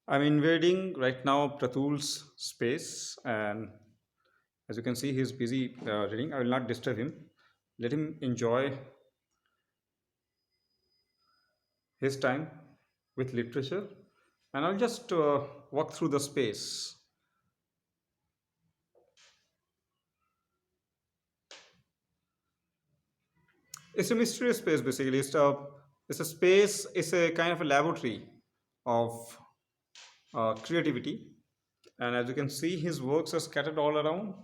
I'm invading right now Pratul's space, and as you can see, he's busy reading. I will not disturb him. Let him enjoy his time with literature, and I'll just walk through the space. It's a mysterious space, basically. It's a space. It's a kind of a laboratory of creativity, and as you can see, his works are scattered all around.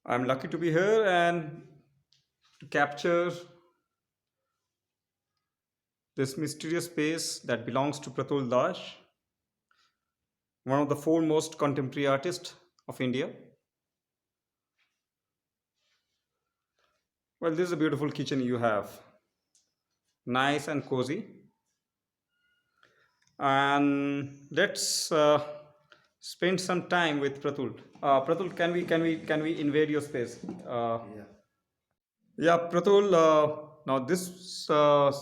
I'm lucky to be here and to capture this mysterious space that belongs to Pratul Dash, one of the foremost contemporary artists of India. Well, this is a beautiful kitchen you have, nice and cozy. And let's spend some time with Pratul. Pratul, can we invade your space? Yeah. Yeah, Pratul. Now this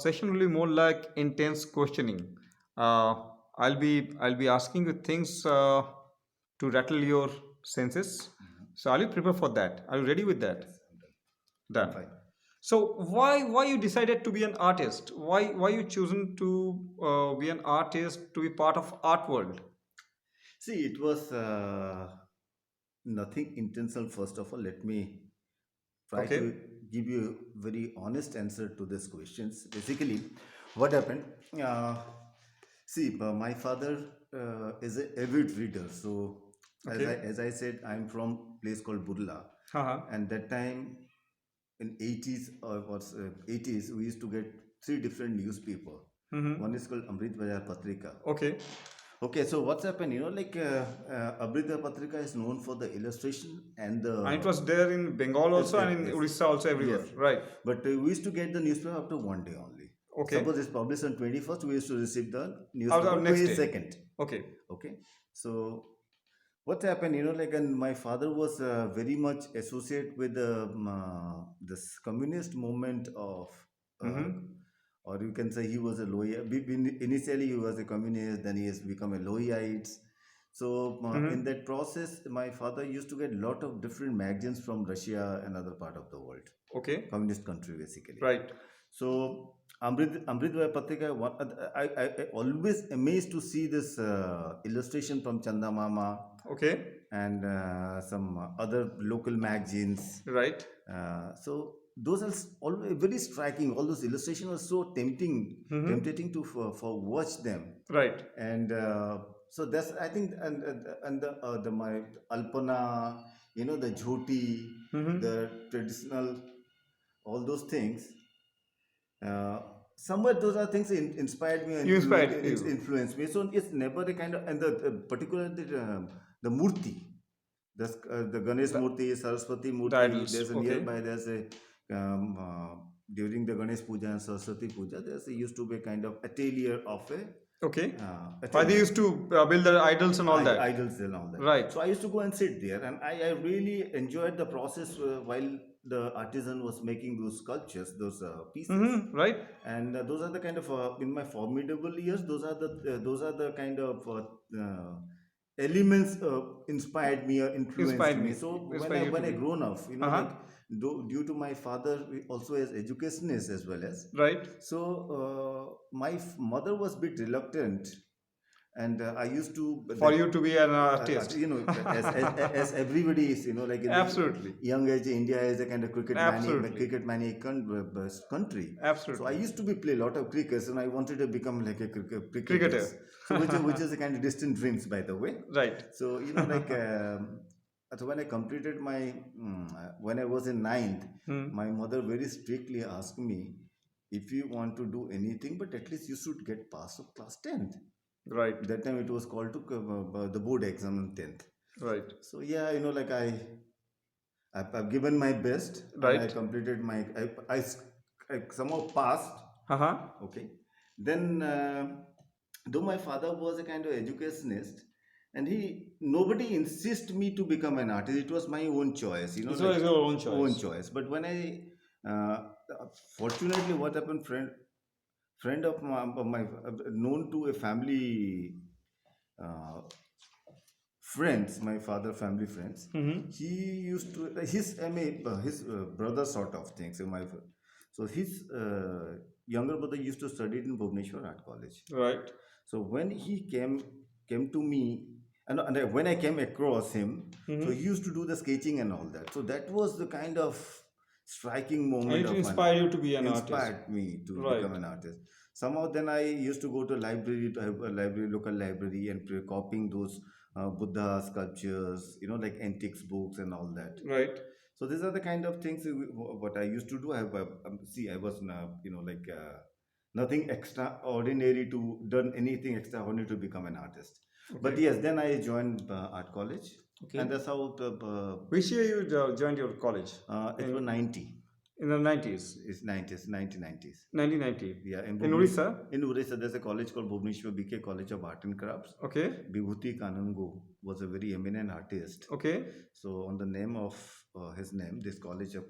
session will be more like intense questioning. I'll be asking you things to rattle your senses. Mhm. So are you prepared for that? Are you ready with that? Yes, I'm done. I'm Done. fine. So why you decided to be an artist? Why you chosen to be an artist to be part of art world? See, it was nothing intentional. First of all, let me try Okay. to give you a very honest answer to these questions. Basically, what happened? See, my father is an avid reader. So, Okay. as I said, I'm from place called Burla, Haha. and that time in 80s or was 80s, we used to get three different newspaper. One Mm-hmm. is called Amrit Bazar Patrika. Okay. Okay, so what's happened? Abrita Patrika is known for the illustration and And it the was there in Bengal also and in yes, Orissa also everywhere. yes. Right. But we used to get the newspaper after one day only. Suppose Okay. it's published on 21st, we used to receive the Our newspaper next day. 22nd. Okay. Okay, so what happened? And my father was very much associated with this communist movement of. Uh, Mm-hmm. or you can say he was a Loya. Initially, he was a communist, then he has become a Loyite. So, in Mm-hmm. that process, my father used to get a lot of different magazines from Russia and other part of the world, Okay. communist country basically. Right. So, Amrit Bhai Patrika, I always amazed to see this illustration from Chanda Mama Okay. and some other local magazines. Right. So those are always very striking. All those illustrations are so Mm-hmm. tempting to for watch them. Right. And so that's I think and the my alpana, the jhoti, Mm-hmm. the traditional, all those things. Uh, Somewhat those are things inspired me, You inspired you. influenced me. So it's never a kind of and the particularly the murti, the Ganesh The, Murti, Saraswati the Murti. idols. There's a Okay. nearby. There's a during the Ganesh Puja and Saraswati Puja. There's a, used to be a kind of atelier of a Okay. Why they atelier used to build the idols and all that. idols and all that. Right. So I used to go and sit there, and I really enjoyed the process while the artisan was making those sculptures, those pieces. Mm-hmm. Right. And those are the kind of in my formidable years. Those are the kind of elements inspired me or influenced Inspired me. me. So Inspire you to when I be. grown up, Uh-huh. due to my father also as educationist as well as Right. so my mother was a bit reluctant, and I used to For that you to be an artist. as everybody is, like in the Absolutely. young age, India is a kind of Absolutely. cricket manic country. So I Absolutely. used to be play a lot of cricket, and I wanted to become like a cricketer. Cricketer. So which is a kind of distant dreams, by the way. Right. So so when I completed my, when I was in ninth, Hmm. my mother very strictly asked me, if you want to do anything, but at least you should get pass of class 10th. Right. That time it was called to the board exam in 10th. Right. So yeah, like I've given my best and I Right. completed my, I somehow passed. Uh-huh. Okay. Then, though my father was a kind of educationist, and nobody insist me to become an artist. It was my own choice, It's like always your own own choice. choice. But when uh, fortunately, what happened, friend of my known to a family uh, friends, my father family friends, Mm-hmm. he used to his his brother sort of thing. So his younger brother used to study in Bhubaneswar Art College. Right. So when he came to me, and when I came across him, so he Mm-hmm. used to do the sketching and all that. So that was the kind of striking And moment it of my inspired you to be an artist. inspired me to Right. become an artist. Somehow then I used to go to library, to have a library, local library, and copying those Buddha sculptures, like antiques books and all that. Right. So these are the kind of things what I used to do. See, I was like nothing extraordinary to done anything extraordinary to become an artist. But Okay. yes, then I joined art college, and Okay. that's how Which year you joined your college? it was In 90. in the 90s, It's 90s, 1990s. 1990. Yeah, In Odisha. In Odisha, there's a college called Bhubaneswar BK College of Art and Crafts. Okay. Vibhuti Kanungo was a very eminent artist. Okay. So on the name of his name, this college of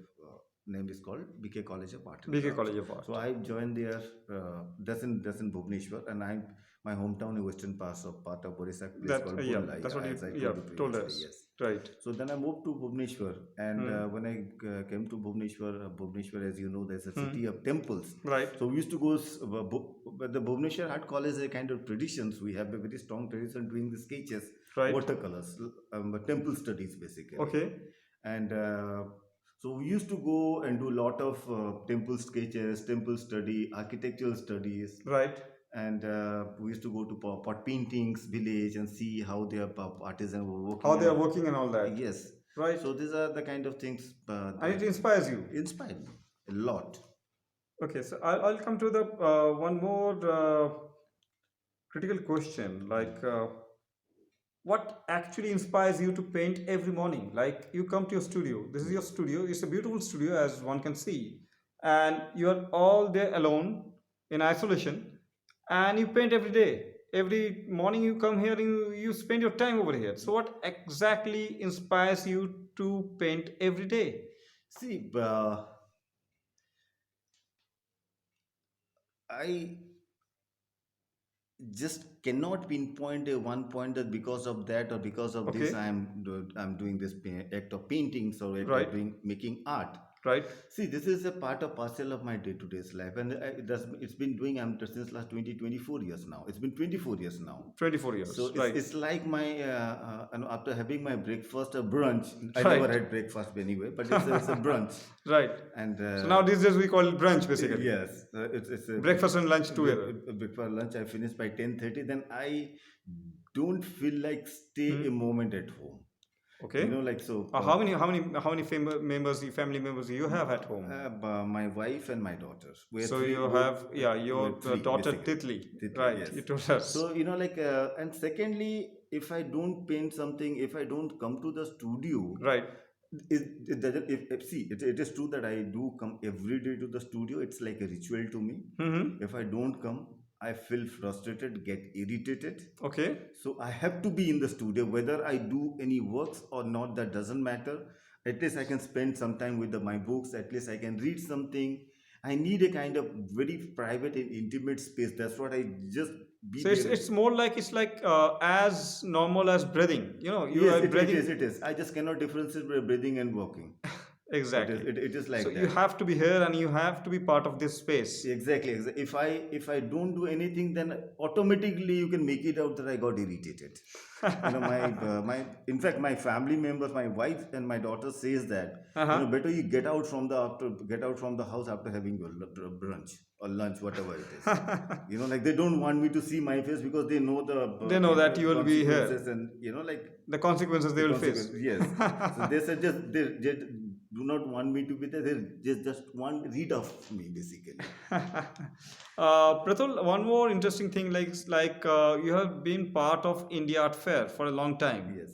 name is called BK College of Art and BK Crafts. College of Art. So I joined there. That's in Bhubaneswar, and my hometown is western part of Orissa, place That called yeah, Bullai, that's what as I you told you told previously. us. Yes. Right. So then I moved to Bhubaneswar, and Hmm. when I came to Bhubaneswar, as you know, there's a Hmm. city of temples. Right. So we used to go, but the Bhubaneswar Art College is a kind of traditions. We have a very strong tradition doing the sketches, Right. watercolors, temple studies basically. Okay. And so we used to go and do a lot of temple sketches, temple study, architectural studies, Right. and we used to go to pot paintings village and see how their artisans were working. How they are working and all that. Yes. Right. So these are the kind of things And it inspires you. inspired me a lot. Okay. So I'll come to the one more critical question. Like, what actually inspires you to paint every morning? Like, you come to your studio. This is your studio. It's a beautiful studio, as one can see, and you are all there alone in isolation, and you paint every day. Every morning you come here and you spend your time over here. So, what exactly inspires you to paint every day? See, I just cannot pinpoint a one point that because of that or because of this Okay. I'm doing this act of paintings or act Right. of doing making art. Right. See, this is a part of parcel of my day-to-day life, and it's been doing since last 24 years now. It's been 24 years now. 24 years. So Right. it's like my after having my breakfast or brunch. I Right. never had breakfast anyway, but it's a brunch. Right. And So now these days we call it brunch basically. yes, it's a Breakfast and lunch together. Before lunch I finish by 10:30. Then I don't feel like stay a moment at home. Okay. Like so. How many family members you have at home? My wife and my daughter. We're So three. you have your we're three, daughter basically. Titli, Titli, right? yes. You told us. So and secondly, if I don't paint something, if I don't come to the studio, Right. it doesn't. See, it is true that I do come every day to the studio. It's like a ritual to me. Mm-hmm. If I don't come, I feel frustrated, get irritated. Okay. So I have to be in the studio, whether I do any works or not. That doesn't matter. At least I can spend some time with my books. At least I can read something. I need a kind of very private and intimate space. That's what I just be So there. it's more like as normal as breathing. You Yes, are breathing. it is. I just cannot differentiate between breathing and walking. Exactly. It is So like you that. have to be here and you have to be part of this space. Exactly. If I don't do anything, then automatically you can make it out that I got irritated. My in fact my family members, my wife and my daughter says that Uh-huh. better you get out from the house after having your brunch or lunch, whatever it is. Like they don't want me to see my face because they know the They know that you will be consequences, here. and like The consequences they the will consequence. face. Yes. So they said they do not want me to be there. They just want rid of me basically. Pratul, one more interesting thing, you have been part of India Art Fair for a long time. Yes.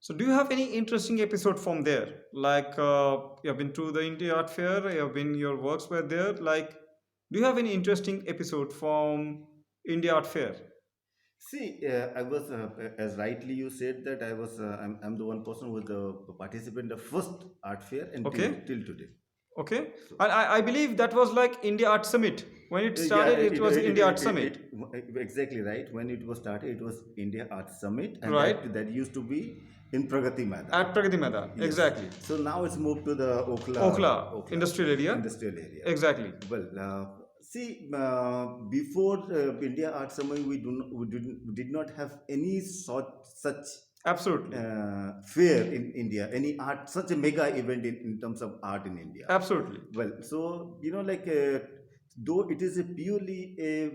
So, do you have any interesting episode from there? You have been to the India Art Fair, your works were there. Do you have any interesting episode from India Art Fair? See, I was, as rightly you said, that I'm the one person who was the participant of first art fair until Okay, till today. okay. So, And I believe that was like India Art Summit. When it yeah, started, it was India Art Summit, exactly right. When it was started, it was India Art Summit, and right? that used to be in Pragati Maidan. At Pragati Maidan, Yes. exactly. So now it's moved to the Okhla Okhla industrial area, industrial area. exactly. Well, see, before India Art Summit, we did not have any such Absolutely, fair in India, any art, such a mega event in terms of art in India. absolutely. Well, so though it is a purely a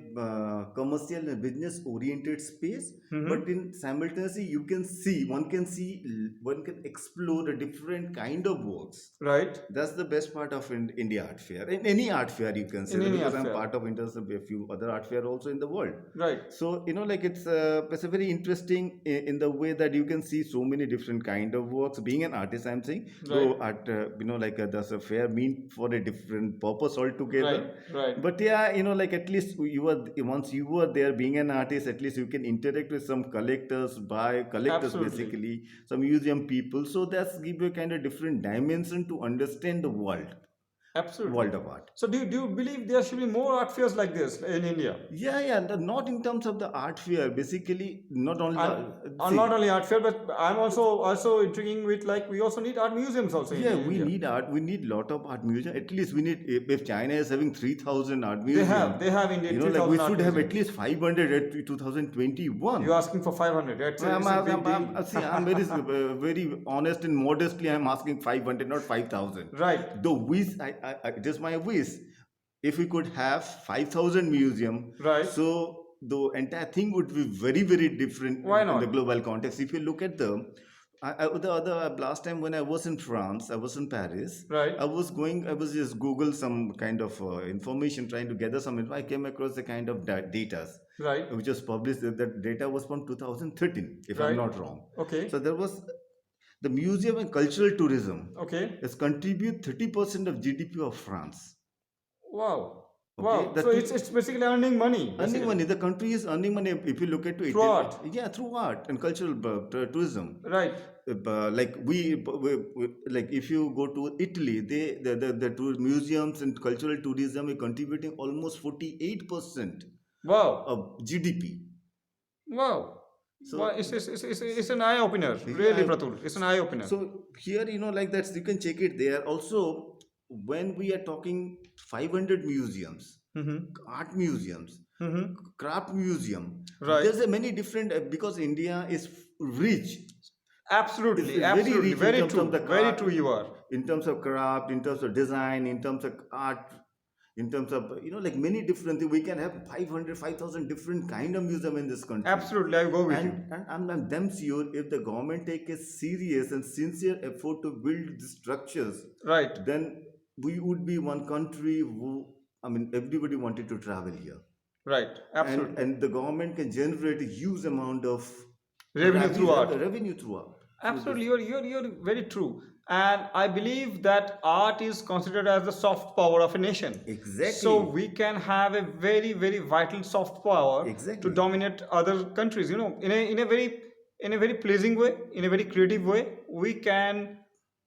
commercial and business oriented space, but Mm-hmm. in simultaneously one can explore a different kind of works. Right. That's the best part of India Art Fair. In any art fair, you can say In that, any because art I'm fair, part of a few other art fair also in the world. right, So it's a very interesting in the way that you can see so many different kind of works. Being an artist, I'm saying, right, though art, there's a fair mean for a different purpose right, altogether. right. But yeah, at least once you were there being an artist, at least you can interact with some collectors Absolutely, basically, some museum people. So that's give you a kind of different dimension to understand the absolutely. world of art. So, do you believe there should be more art fairs like this in India? Yeah, yeah, not in terms of the art fair. Basically, not only And not see. only art fair, but I'm also intriguing with we also need art museums also in Yeah, we India. need art. We need lot of art museum. At least we need, if China is having 3,000 art museum, They have indeed three we thousand art should have at museums. least 500 at 2021. You're asking for 500. It's a big deal. See, I'm very honest and modestly. I'm asking 500, not 5,000. Right, The wish, it is my wish. If we could have 5,000 museum, right. so the entire thing would be very, very different Why in the not? global context. If you look at the other last time when I was in France, I was in Paris. Right, I was just Google some kind of information, trying to gather some info. I came across the kind of data right, which was published. That data was from 2013, if I'm right. not wrong. Okay, So there was the museum and cultural tourism okay. has contribute 30% of GDP of France. Wow, Okay, wow. the So two, it's basically earning money, earning basically money. The country is earning money. If you look at through art. yeah, through art and cultural tourism. Right, Like like if you go to Italy, the tour museums and cultural tourism are contributing almost 48% wow. of GDP. Wow. Well, So it's an eye opener, really, yeah, Pratul. It's an eye opener. so here like that you can check it there. Also, when we are talking 500 museums, Mm-hmm. art museums, Mm-hmm. craft museum, Right. there's a many different because India is rich. It's Absolutely, very absolutely. rich in Very terms of true. the Very true, you are. in terms of craft, in terms of design, in terms of art, in terms of like many different things. We can have 500, 5,000 different kind of museum in this country. Absolutely, I go with you. And I'm damn sure if the government take a serious and sincere effort to build the structures, Right. then we would be one country who, I mean, everybody wanted to travel here. Right. Absolutely. And the government can generate a huge amount of Revenue through art. revenue through art. Absolutely, you're very true. And I believe that art is considered as the soft power of a nation. Exactly. So we can have a very vital soft power to Exactly. dominate other countries. In a very pleasing way, in a very creative way. We can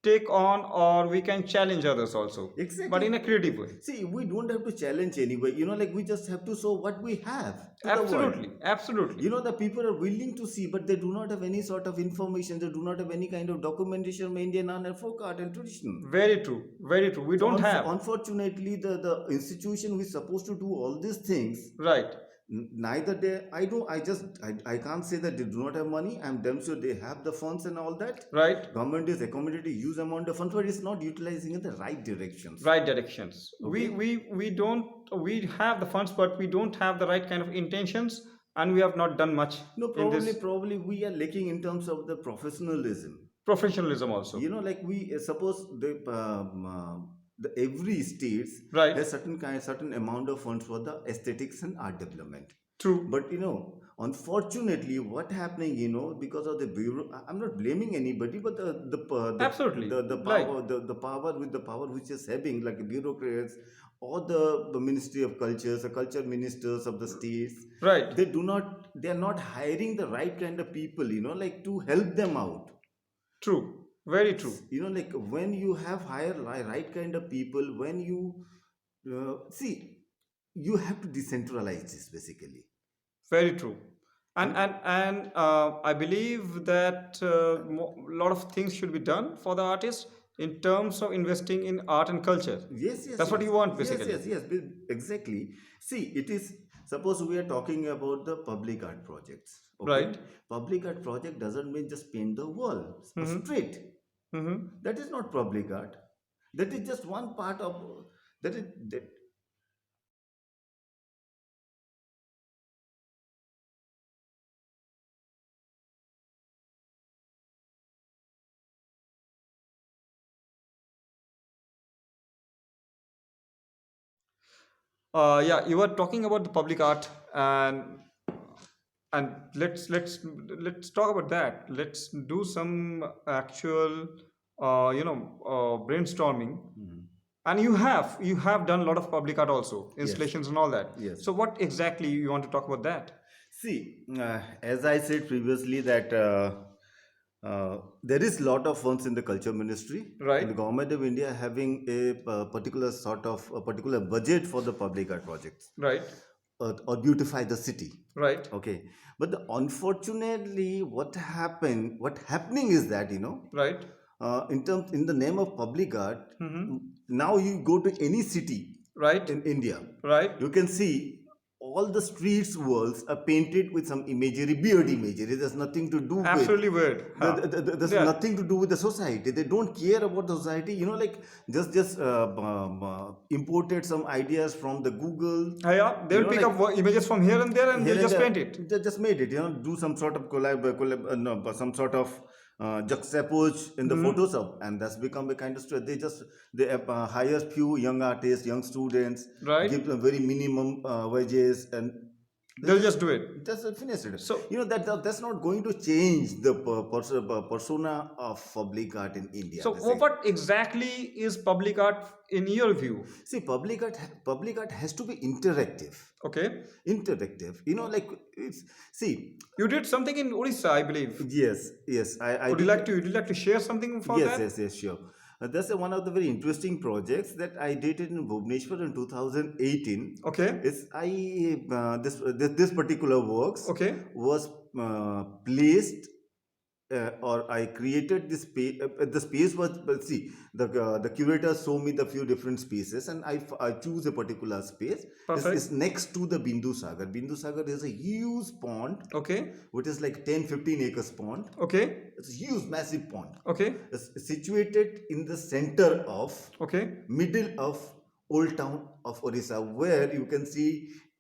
take on, or we can challenge others also, but in Exactly. a creative way. See, we don't have to challenge anyway. Like we just have to show what we have to the world. Absolutely, absolutely. The people are willing to see, but they do not have any sort of information. They do not have any kind of documentation of Indian art and folk art and tradition. Very true, very true. We So don't have. unfortunately, the institution which is supposed to do all these things, Right, neither they, I don't, I can't say that they do not have money. I'm damn sure they have the funds and all that. right, Government is accommodating huge amount of funds, but it's not utilizing in the right directions. right directions. Okay. We don't, we have the funds, but we don't have the right kind of intentions, and we have not done much No, in this probably we are lacking in terms of the professionalism. professionalism also. Like we suppose the every states Right, has certain amount of funds for the aesthetics and art development. true. But unfortunately, what happening, because of the bureau, I'm not blaming anybody, but Absolutely, the right, power, the power which is having like bureaucrats or the Ministry of Cultures, the culture ministers of the states, right, they are not hiring the right kind of people, like to help them out. true. Very true. Like when you have right kind of people, when you see, you have to decentralize this basically. Very true. And And I believe that a lot of things should be done for the artist in terms of investing in art and culture. yes, yes, That's what yes, you want, yes, basically. yes, yes, exactly. See, it is, suppose we are talking about the public art projects. Okay, Right. public art project doesn't mean just paint the wall Mm-hmm. straight. Mm-hmm. That is not public art. That is just one part of that is that. Yeah, you were talking about the public art, and let's talk about that. Let's do some actual, brainstorming. Mhm. And you have done a lot of public art also, Yes, installations and all that. yes. So what exactly you want to talk about that? See, as I said previously, that there is lot of funds in the culture ministry, and the Right, government of India having a particular sort of a particular budget for the public art projects right, or beautify the city. right, Okay, but unfortunately, what happening is that right. in the name of public art, Mm-hmm. now you go to any city Right, in India, right. you can see all the streets walls are painted with some imagery, beard imagery. There's nothing to do with Absolutely weird. Huh. there's Yeah. nothing to do with the society. They don't care about the society. Like just imported some ideas from the Google. Yeah, they will pick Like up images from here and there, and here they'll and just there, paint it. they just made it. Do some sort of no, some sort of juxtapose in the Mm-hmm. Photoshop, and that's become a kind of story. They hire few young artists, young students, Right. give them very minimum wages, and They'll just do it. that's finished. So, That's not going to change the persona of public art in India. so Basically. what exactly is public art in your view? See, public art has to be interactive. Okay, Interactive. Like it's see. you did something in Odisha, I believe. Yes. I Would you did. like to? Would you like to share something for Yes, that? yes, sure. That's one of the very interesting projects that I did in Bhubaneswar in 2018. Okay, Is I this particular works okay, was placed or I created this space. The space was, but see, the curator showed me the few different spaces, and I choose a particular space. perfect. It's next to the Bindu Sagar. Bindu Sagar is a huge pond, Okay, which is like 10-15 acres pond. okay, It's a huge, massive pond. okay, It's situated in the center of okay, middle of old town of Orissa, where you can see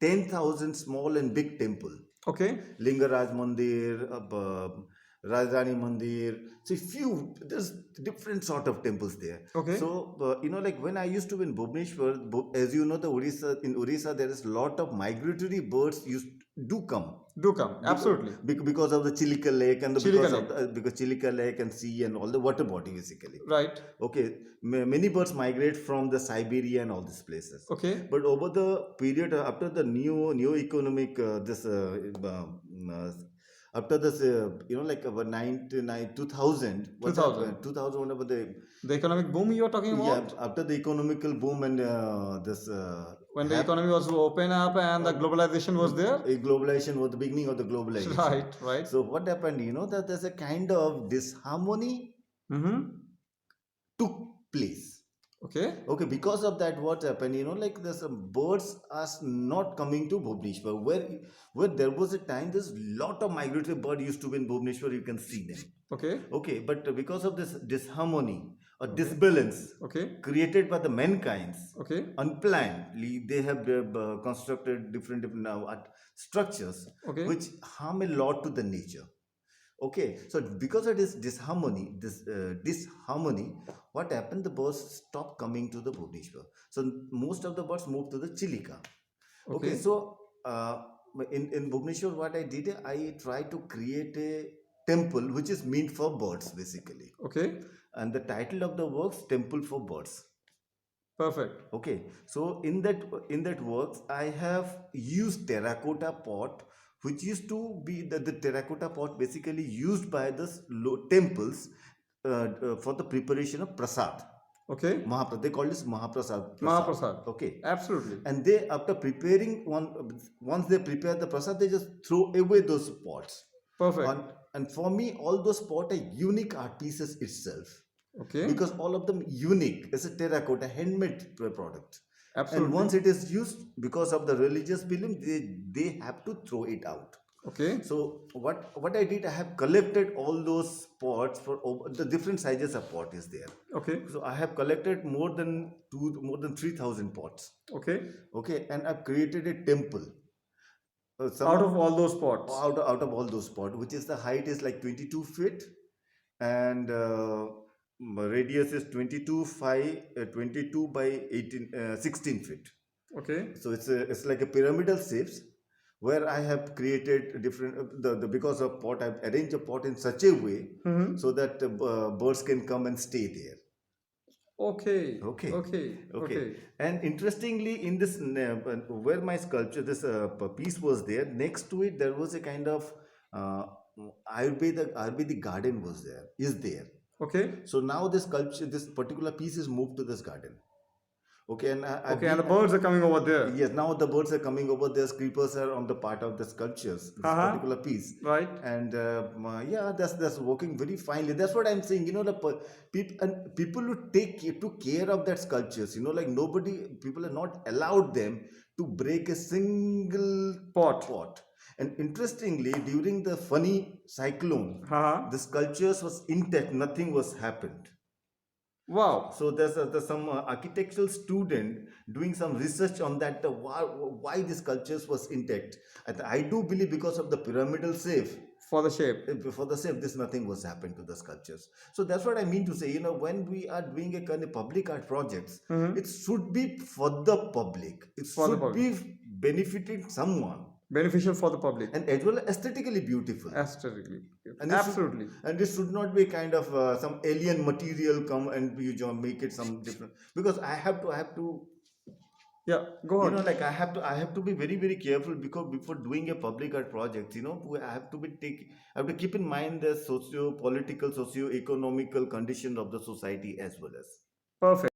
10,000 small and big temple. okay, Lingaraj Mandir, Rajdhani Mandir. So there's different sort of temples there. okay. So, like when I used to be in Bhubaneswar, as you know, in Orissa, there is lot of migratory birds do come. Do come. Absolutely. Because of the Chilika Lake and Chilika Lake. because Chilika Lake and sea and all the water body basically. Right. Okay, many birds migrate from the Siberia and all these places. Okay. But over the period after the new economic after this, like about 2000, what's 2000. happened? 2000, whenever The economic boom you are talking yeah, about? after the economical boom and this When the economy was open up and the globalization was there? globalization was the beginning of the globalization. Right, right. So what happened? That there's a kind of disharmony Mm-hmm. took place. Okay. Okay, because of that, what happened? Like there's some birds are not coming to Bhubaneswar. Where there was a time, there's lot of migratory bird used to be in Bhubaneswar. You can see them. Okay. Okay, but because of this disharmony or Okay. disbalance Okay. created by the mankind's Okay. unplannedly, they have constructed different now structures Okay. which harm a lot to the nature. Okay, so because of this disharmony, what happened? The birds stopped coming to the Bhubaneswar. So most of the birds moved to the Chilika. Okay, Okay. so in Bhubaneswar, what I did, I tried to create a temple which is meant for birds basically, Okay. and the title of the works Temple for Birds. Perfect. Okay, so in that works, I have used terracotta pot, which used to be the terracotta pot basically used by the temples for the preparation of prasad. Okay. Mahaprasad, they call this Mahaprasad. Mahaprasad. Okay, Absolutely. and they after preparing once they prepare the prasad, they just throw away those pots. Perfect. And for me, all those pots are unique art pieces itself, Okay. because all of them unique. It's a terracotta handmade product. Absolutely. And once it is used, because of the religious belief, they have to throw it out. Okay. So what I did, I have collected all those pots for the different sizes of pot is there. Okay. So I have collected more than 3,000 pots. Okay. Okay, and I've created a temple. Out of all those pots. Out of all those pots, which is the height is like 22 feet, and radius is 22 by 16 feet. Okay. So it's like a pyramidal shapes, where I have created different because of pot, I've arranged a pot in such a way Mm-hmm. so that birds can come and stay there. Okay. Okay. Okay. Okay. And interestingly, in this where my sculpture, this piece was there, next to it there was a kind of Ayurvedic garden is there. Okay. So now this sculpture, this particular piece is moved to this garden. Okay, and Okay. And the birds are coming over there. yes, now the birds are coming over there. Creepers are on the part of the sculptures, this Uh-huh. particular piece. Right. And yeah, that's working very finely. That's what I'm saying. People who took care of that sculptures. Like people are not allowed them to break a single Pot. And interestingly, during the funny cyclone, Uh-huh. the sculptures was intact. Nothing was happened. Wow. So there's some architectural student doing some research on that, why the sculptures was intact. I do believe because of the pyramidal shape. For the shape. For the shape, this nothing was happened to the sculptures. So that's what I mean to say. When we are doing a kind of public art projects, Mm-hmm. it should be for the public. It For the should public. be benefiting someone, Beneficial for the public. and as well aesthetically beautiful. Aesthetically. And it should- Absolutely. And this should not be kind of some alien material come and make it some different, because I have to Yeah. Go on. like I have to be very very careful, because before doing a public art project, I have to I have to keep in mind the socio-political, socio-economical condition of the society as well as. Perfect.